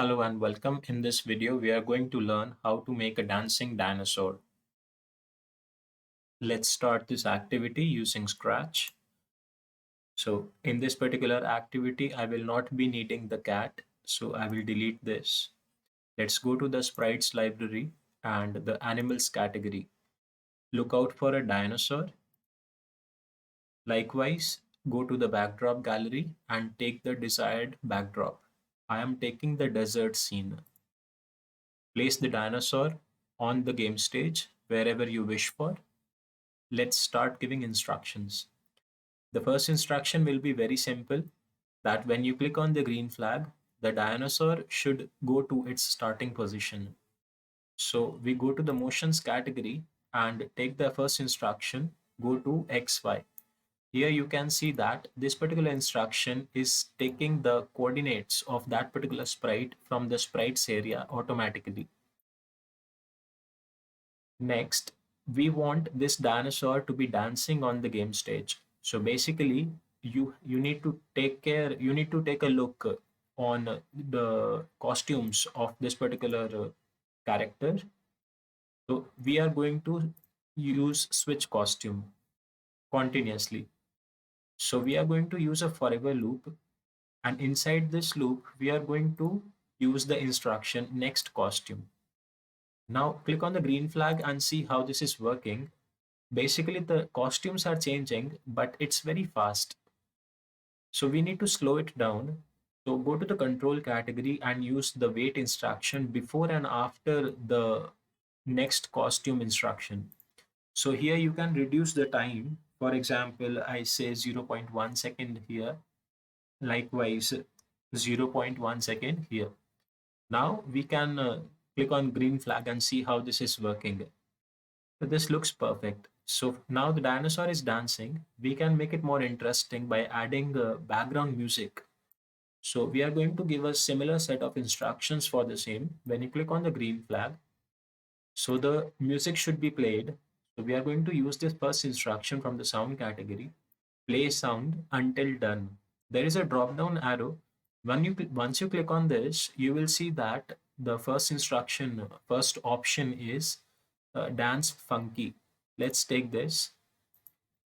Hello and welcome. In this video, we are going to learn how to make a dancing dinosaur. Let's start this activity using Scratch. So in this particular activity, I will not be needing the cat, so I will delete this. Let's go to the sprites library and the animals category. Look out for a dinosaur. Likewise, go to the backdrop gallery and take the desired backdrop. I am taking the desert scene. Place the dinosaur on the game stage wherever you wish for. Let's start giving instructions. The first instruction will be very simple, that when you click on the green flag, the dinosaur should go to its starting position. So we go to the motions category and take the first instruction, go to XY. Here you can see that this particular instruction is taking the coordinates of that particular sprite from the sprites area automatically. Next, we want this dinosaur to be dancing on the game stage. So basically, you need to take a look on the costumes of this particular character. So we are going to use switch costume continuously. So we are going to use a forever loop, and inside this loop, we are going to use the instruction next costume. Now click on the green flag and see how this is working. Basically, the costumes are changing, but it's very fast. So we need to slow it down. So go to the control category and use the wait instruction before and after the next costume instruction. So here you can reduce the time. For example, I say 0.1 second here. Likewise, 0.1 second here. Now we can click on green flag and see how this is working. So this looks perfect. So now the dinosaur is dancing. We can make it more interesting by adding background music. So we are going to give a similar set of instructions for the same. When you click on the green flag, so the music should be played. So we are going to use this first instruction from the sound category. Play sound until done. There is a drop down arrow. Once you click on this, you will see that the first option is dance funky. Let's take this,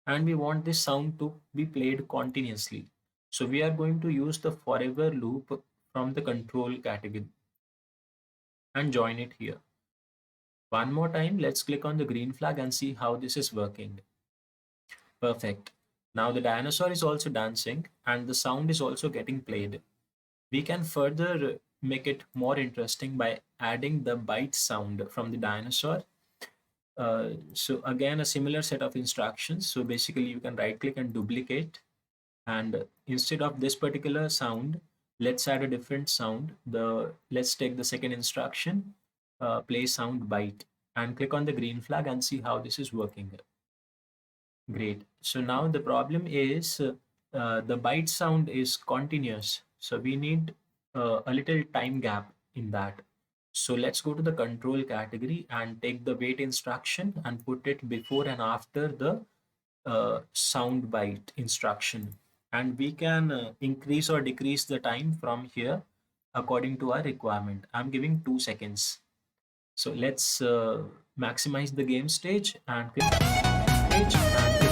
and we want this sound to be played continuously. So we are going to use the forever loop from the control category and join it here. One more time, let's click on the green flag and see how this is working. Perfect. Now the dinosaur is also dancing and the sound is also getting played. We can further make it more interesting by adding the Byte sound from the dinosaur. So again, a similar set of instructions. So basically you can right click and duplicate, and instead of this particular sound, let's add a different sound. Let's take the second instruction, play sound Byte, and click on the green flag and see how this is working. Great. So now the problem is the Byte sound is continuous. So we need a little time gap in that. So let's go to the control category and take the wait instruction and put it before and after the sound Byte instruction. And we can increase or decrease the time from here according to our requirement. I'm giving 2 seconds. So let's maximize the game stage and click stage and